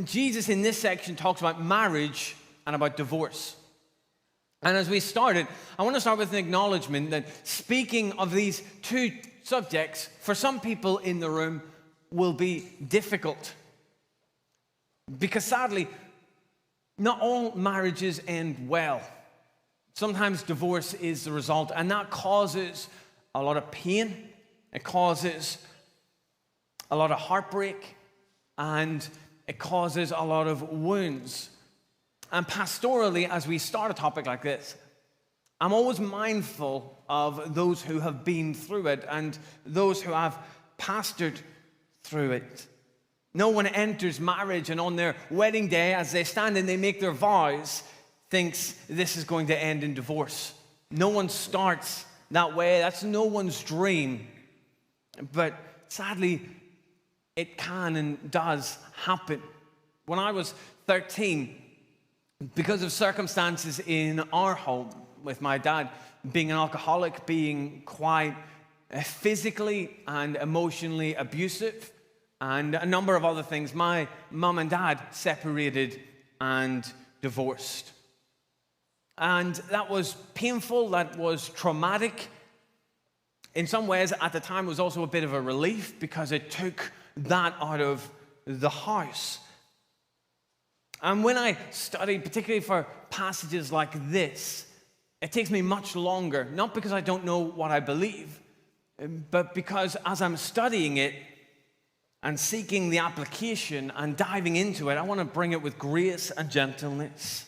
Jesus in this section talks about marriage and about divorce. And as we started, I want to start with an acknowledgement that speaking of these two subjects, for some people in the room, will be difficult. Because sadly, not all marriages end well. Sometimes divorce is the result, and that causes a lot of pain. It causes a lot of heartbreak, and it causes a lot of wounds. And pastorally, as we start a topic like this, I'm always mindful of those who have been through it and those who have pastored through it. No one enters marriage and on their wedding day, as they stand and they make their vows, thinks this is going to end in divorce. No one starts that way. That's no one's dream. But sadly, it can and does happen. When I was 13, because of circumstances in our home, with my dad being an alcoholic, being quite physically and emotionally abusive, and a number of other things, my mum and dad separated and divorced. And that was painful, that was traumatic. In some ways, at the time, it was also a bit of a relief because it took that out of the house. And when I study, particularly for passages like this, it takes me much longer, not because I don't know what I believe, but because as I'm studying it and seeking the application and diving into it, I want to bring it with grace and gentleness.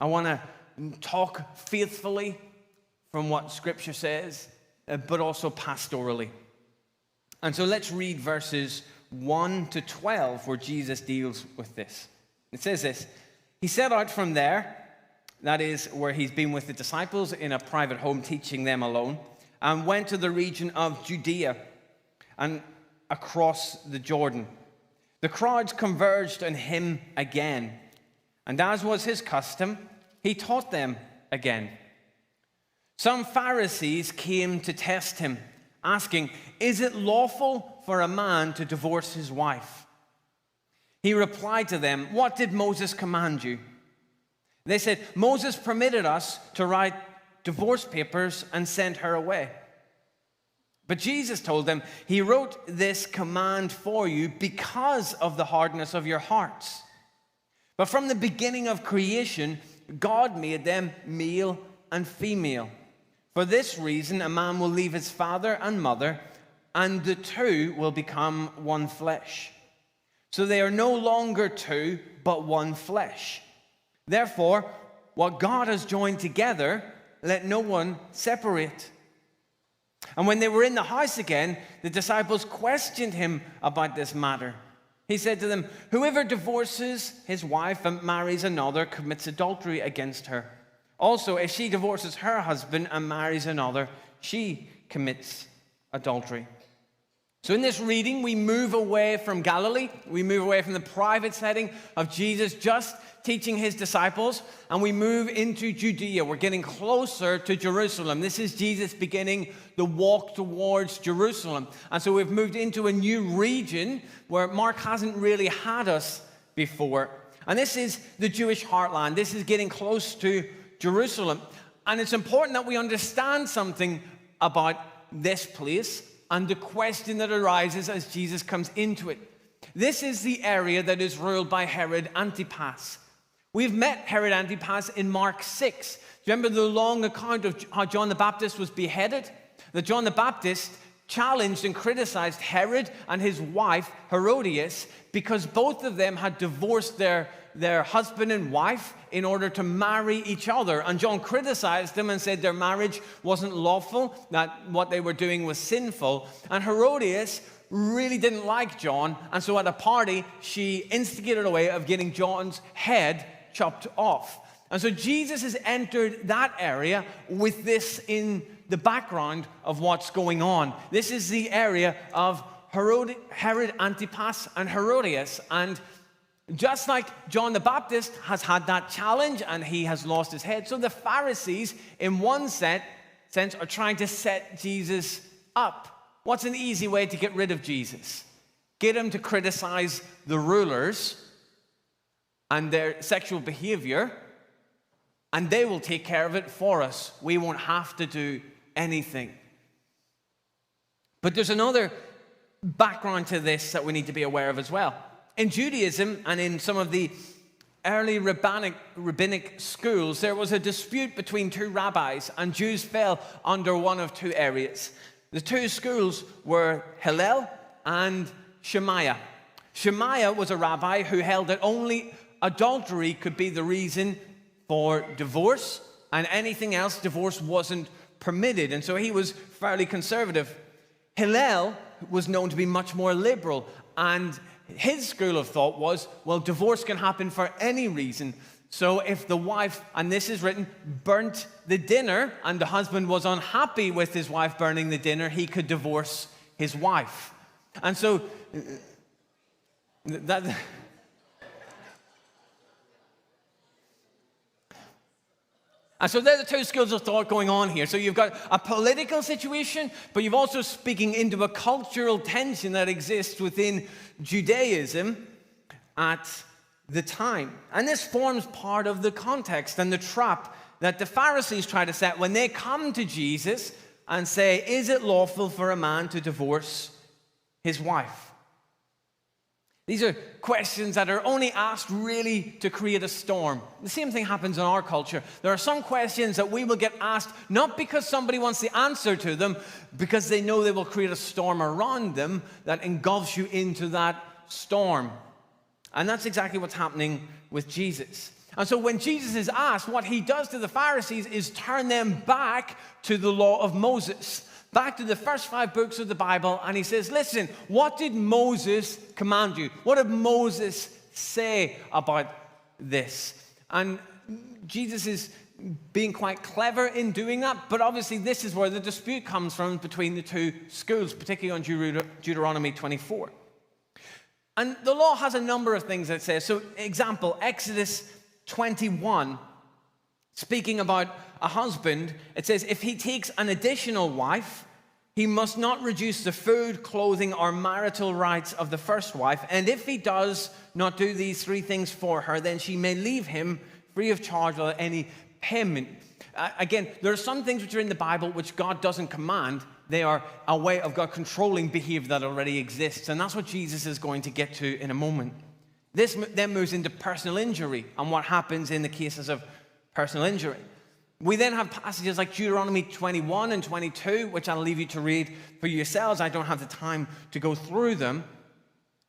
I want to talk faithfully from what Scripture says, but also pastorally. And so let's read verses 1 to 12 where Jesus deals with this. It says this: He set out from there, that is where he's been with the disciples in a private home teaching them alone, and went to the region of Judea and across the Jordan. The crowds converged on him again, and as was his custom, he taught them again. Some Pharisees came to test him, asking, "Is it lawful for a man to divorce his wife?" He replied to them, "What did Moses command you?" They said, "Moses permitted us to write divorce papers and send her away." But Jesus told them, "He wrote this command for you because of the hardness of your hearts. But from the beginning of creation, God made them male and female. For this reason, a man will leave his father and mother, and the two will become one flesh. So they are no longer two, but one flesh. Therefore, what God has joined together, let no one separate." And when they were in the house again, the disciples questioned him about this matter. He said to them, "Whoever divorces his wife and marries another commits adultery against her. Also, if she divorces her husband and marries another, she commits adultery." So in this reading, we move away from Galilee. We move away from the private setting of Jesus just teaching his disciples, and we move into Judea. We're getting closer to Jerusalem. This is Jesus beginning the walk towards Jerusalem. And so we've moved into a new region where Mark hasn't really had us before. And this is the Jewish heartland. This is getting close to Jerusalem. And it's important that we understand something about this place and the question that arises as Jesus comes into it. This is the area that is ruled by Herod Antipas. We've met Herod Antipas in Mark 6. Do you remember the long account of how John the Baptist was beheaded? That John the Baptist challenged and criticized Herod and his wife Herodias because both of them had divorced their husband and wife in order to marry each other. And John criticized them and said their marriage wasn't lawful, that what they were doing was sinful. And Herodias really didn't like John, and so at a party, she instigated a way of getting John's head chopped off. And so Jesus has entered that area with this in the background of what's going on. This is the area of Herod Antipas and Herodias. And just like John the Baptist has had that challenge and he has lost his head, so the Pharisees, in one sense, are trying to set Jesus up. What's an easy way to get rid of Jesus? get them to criticize the rulers and their sexual behavior, and they will take care of it for us. We won't have to do anything. But there's another background to this that we need to be aware of as well. In Judaism and in some of the early rabbinic schools, there was a dispute between two rabbis, and Jews fell under one of two areas. The two schools were Hillel and Shemaiah. Shemaiah was a rabbi who held that only adultery could be the reason for divorce, and anything else, divorce wasn't permitted, and so he was fairly conservative. Hillel was known to be much more liberal, and his school of thought was, well, divorce can happen for any reason. So if the wife, and this is written, burnt the dinner, and the husband was unhappy with his wife burning the dinner, he could divorce his wife. And so that... And so there are the two schools of thought going on here. So you've got a political situation, but you've also speaking into a cultural tension that exists within Judaism at the time. And this forms part of the context and the trap that the Pharisees try to set when they come to Jesus and say, is it lawful for a man to divorce his wife? These are questions that are only asked really to create a storm. The same thing happens in our culture. There are some questions that we will get asked not because somebody wants the answer to them, because they know they will create a storm around them that engulfs you into that storm. And that's exactly what's happening with Jesus. And so when Jesus is asked, what he does to the Pharisees is turn them back to the law of Moses, back to the first 5 books of the Bible, and he says, listen, what did Moses command you? What did Moses say about this? And Jesus is being quite clever in doing that, but obviously this is where the dispute comes from between the two schools, particularly on Deuteronomy 24. And the law has a number of things that it says. So, example, Exodus 21, speaking about a husband, it says, if he takes an additional wife, he must not reduce the food, clothing, or marital rights of the first wife. And if he does not do these 3 things for her, then she may leave him free of charge without any payment. Again, there are some things which are in the Bible which God doesn't command. They are a way of God controlling behavior that already exists. And that's what Jesus is going to get to in a moment. This then moves into personal injury and what happens in the cases of personal injury. We then have passages like Deuteronomy 21 and 22, which I'll leave you to read for yourselves. I don't have the time to go through them.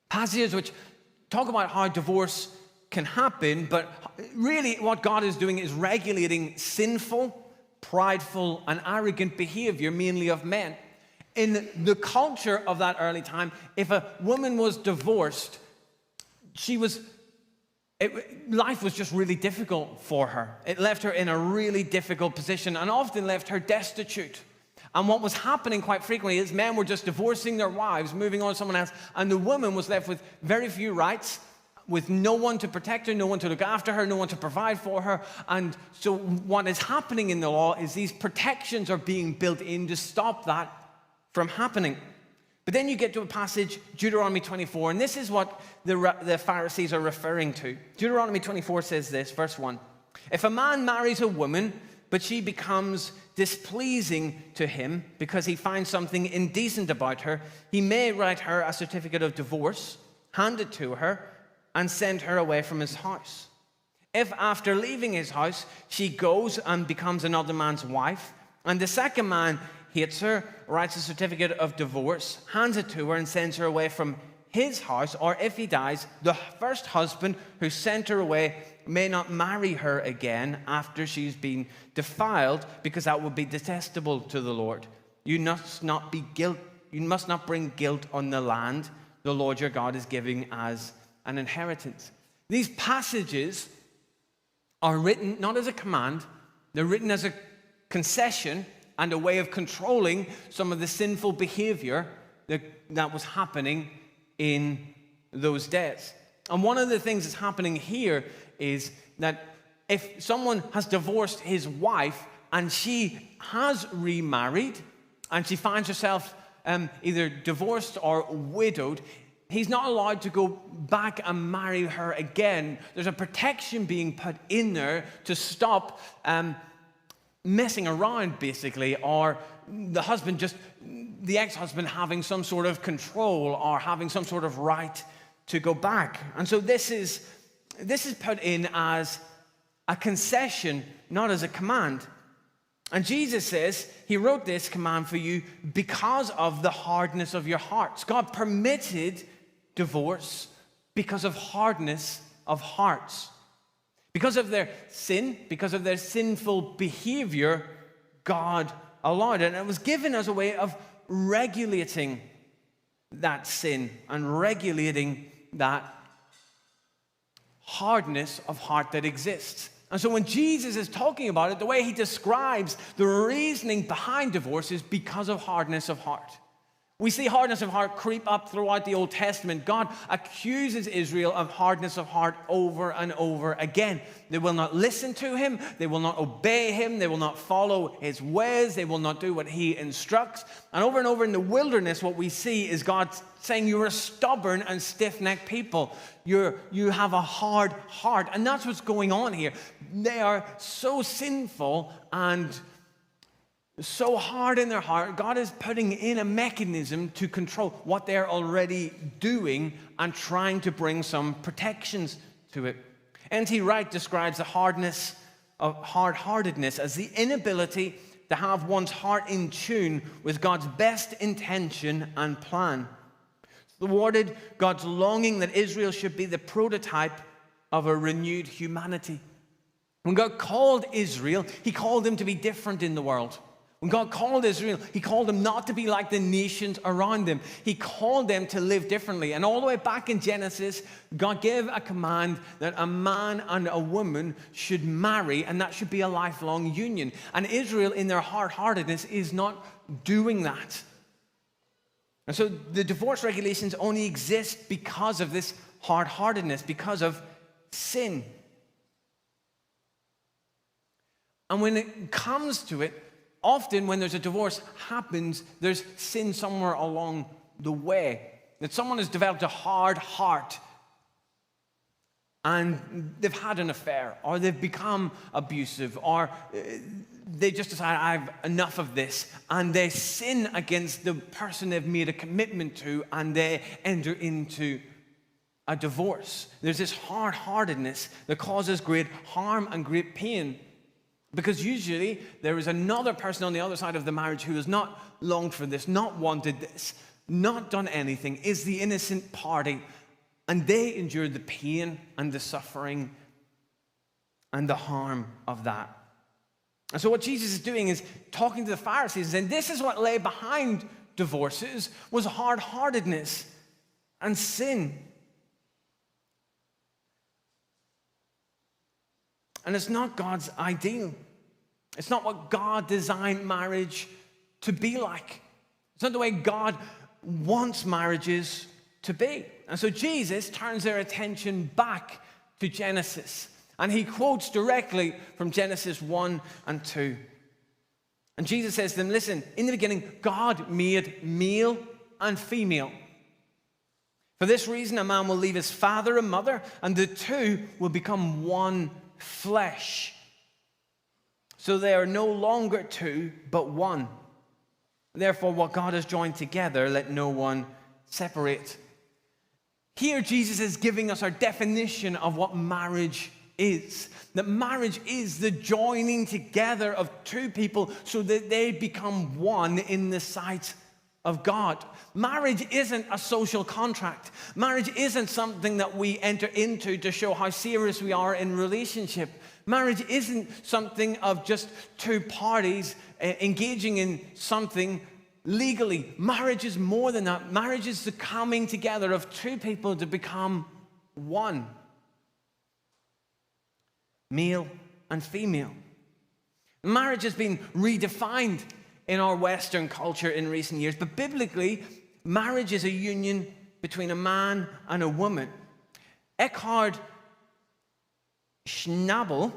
Passages which talk about how divorce can happen, but really what God is doing is regulating sinful, prideful, and arrogant behavior, mainly of men. In the culture of that early time, if a woman was divorced, life was just really difficult for her. It left her in a really difficult position and often left her destitute. And what was happening quite frequently is men were just divorcing their wives, moving on to someone else, and the woman was left with very few rights, with no one to protect her, no one to look after her, no one to provide for her. And so what is happening in the law is these protections are being built in to stop that from happening. But then you get to a passage, Deuteronomy 24, and this is what the Pharisees are referring to. Deuteronomy 24 says this, verse 1. If a man marries a woman, but she becomes displeasing to him because he finds something indecent about her, he may write her a certificate of divorce, hand it to her, and send her away from his house. If after leaving his house, she goes and becomes another man's wife, and the second man hates her, writes a certificate of divorce, hands it to her, and sends her away from his house, or if he dies, the first husband who sent her away may not marry her again after she's been defiled, because that would be detestable to the Lord. You must not bring guilt on the land the Lord your God is giving as an inheritance. These passages are written not as a command, they're written as a concession and a way of controlling some of the sinful behavior that was happening in those days. And one of the things that's happening here is that if someone has divorced his wife and she has remarried and she finds herself either divorced or widowed, he's not allowed to go back and marry her again. There's a protection being put in there to stop messing around, basically, or the ex-husband having some sort of control or having some sort of right to go back. And so this is put in as a concession, not as a command. And Jesus says he wrote this command for you because of the hardness of your hearts. God permitted divorce because of hardness of hearts. Because of their sin, because of their sinful behavior, God allowed it. And it was given as a way of regulating that sin and regulating that hardness of heart that exists. And so when Jesus is talking about it, the way he describes the reasoning behind divorce is because of hardness of heart. We see hardness of heart creep up throughout the Old Testament. God accuses Israel of hardness of heart over and over again. They will not listen to him. They will not obey him. They will not follow his ways. They will not do what he instructs. And over in the wilderness, what we see is God saying, you're a stubborn and stiff-necked people. You have a hard heart. And that's what's going on here. They are so sinful and so hard in their heart. God is putting in a mechanism to control what they're already doing and trying to bring some protections to it. N.T. Wright describes the hardness of hard-heartedness as the inability to have one's heart in tune with God's best intention and plan. Thwarted God's longing that Israel should be the prototype of a renewed humanity. When God called Israel, he called them to be different in the world. When God called Israel, he called them not to be like the nations around them. He called them to live differently. And all the way back in Genesis, God gave a command that a man and a woman should marry, and that should be a lifelong union. And Israel, in their hard-heartedness, is not doing that. And so the divorce regulations only exist because of this hard-heartedness, because of sin. And when it comes to it, often when there's a divorce happens, there's sin somewhere along the way. That someone has developed a hard heart and they've had an affair, or they've become abusive, or they just decide, I have enough of this, and they sin against the person they've made a commitment to, and they enter into a divorce. There's this hard-heartedness that causes great harm and great pain. Because usually there is another person on the other side of the marriage who has not longed for this, not wanted this, not done anything, is the innocent party. And they endure the pain and the suffering and the harm of that. And so what Jesus is doing is talking to the Pharisees, and this is what lay behind divorces, was hard-heartedness and sin. And it's not God's ideal. It's not what God designed marriage to be like. It's not the way God wants marriages to be. And so Jesus turns their attention back to Genesis. And he quotes directly from Genesis 1 and 2. And Jesus says to them, listen, in the beginning, God made male and female. For this reason, a man will leave his father and mother, and the two will become one flesh. So they are no longer two, but one. Therefore, what God has joined together, let no one separate. Here, Jesus is giving us our definition of what marriage is. That marriage is the joining together of two people so that they become one in the sight of God. Marriage isn't a social contract. Marriage isn't something that we enter into to show how serious we are in relationship. Marriage isn't something of just two parties engaging in something legally. Marriage is more than that. Marriage is the coming together of two people to become one. Male and female. Marriage has been redefined in our Western culture in recent years, but biblically, marriage is a union between a man and a woman. Eckhard Schnabel,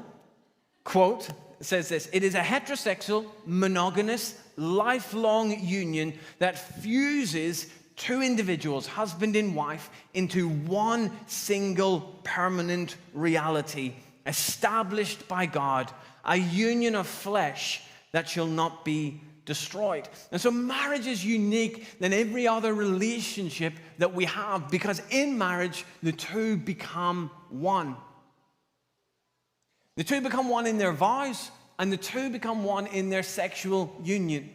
quote, says this: it is a heterosexual, monogamous, lifelong union that fuses two individuals, husband and wife, into one single permanent reality, established by God, a union of flesh that shall not be destroyed. And so marriage is unique than every other relationship that we have, because in marriage, the two become one. The two become one in their vows, and the two become one in their sexual union.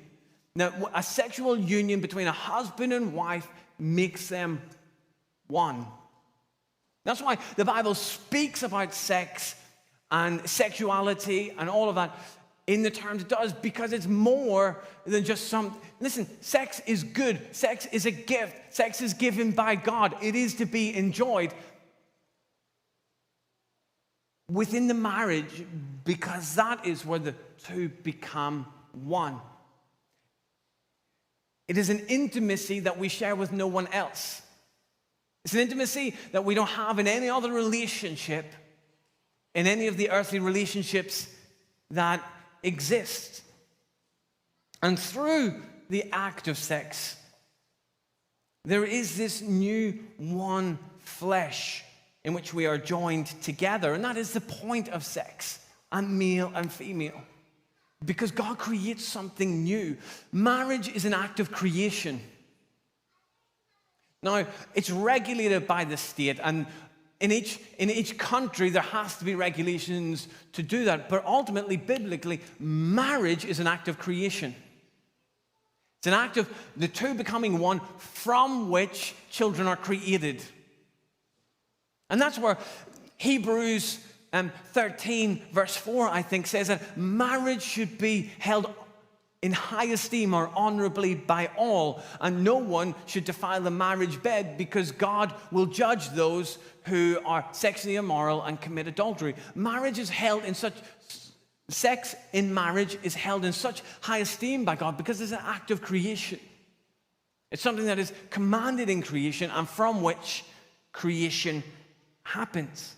Now, a sexual union between a husband and wife makes them one. That's why the Bible speaks about sex and sexuality and all of that in the terms it does, because it's more than just some... Listen, sex is good. Sex is a gift. Sex is given by God. It is to be enjoyed within the marriage, because that is where the two become one. It is an intimacy that we share with no one else. It's an intimacy that we don't have in any other relationship, in any of the earthly relationships that exist. And through the act of sex, there is this new one flesh in which we are joined together. And that is the point of sex, and male and female. Because God creates something new. Marriage is an act of creation. Now, it's regulated by the state, and in each country there has to be regulations to do that. But ultimately, biblically, marriage is an act of creation. It's an act of the two becoming one, from which children are created. And that's where Hebrews 13 verse 4, I think, says that marriage should be held in high esteem or honorably by all, and no one should defile the marriage bed, because God will judge those who are sexually immoral and commit adultery. Sex in marriage is held in such high esteem by God because it's an act of creation. It's something that is commanded in creation, and from which creation happens.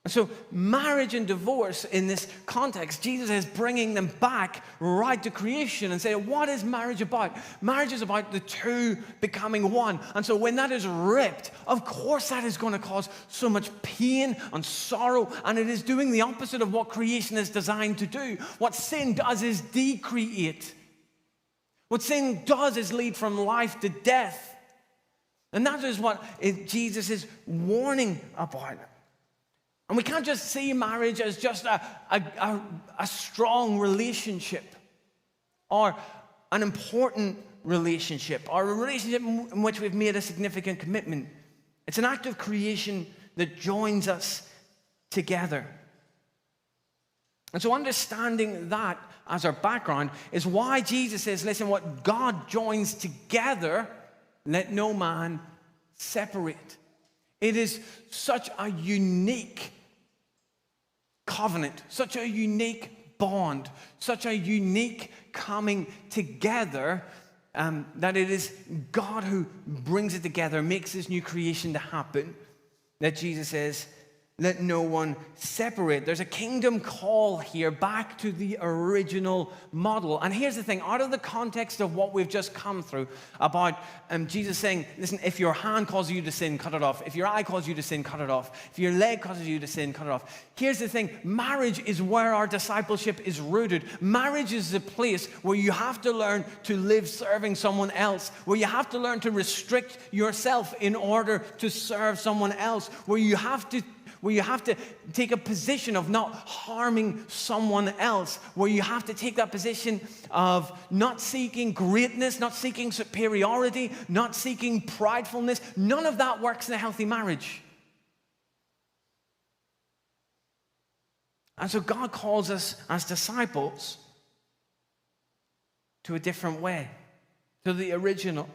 And so marriage and divorce in this context, Jesus is bringing them back right to creation and saying, what is marriage about? Marriage is about the two becoming one. And so when that is ripped, of course that is going to cause so much pain and sorrow, and it is doing the opposite of what creation is designed to do. What sin does is decreate. What sin does is lead from life to death. And that is what Jesus is warning about. And we can't just see marriage as just a strong relationship or an important relationship or a relationship in which we've made a significant commitment. It's an act of creation that joins us together. And so understanding that as our background is why Jesus says, listen, what God joins together, let no man separate. It is such a unique covenant, such a unique bond, such a unique coming together, that it is God who brings it together, makes this new creation to happen, that Jesus says, let no one separate. There's a kingdom call here back to the original model. And here's the thing, out of the context of what we've just come through about Jesus saying, listen, if your hand causes you to sin, cut it off. If your eye causes you to sin, cut it off. If your leg causes you to sin, cut it off. Here's the thing, marriage is where our discipleship is rooted. Marriage is the place where you have to learn to live serving someone else, where you have to learn to restrict yourself in order to serve someone else, where you have to take a position of not harming someone else, where you have to take that position of not seeking greatness, not seeking superiority, not seeking pridefulness. None of that works in a healthy marriage. And so God calls us as disciples to a different way, to the original.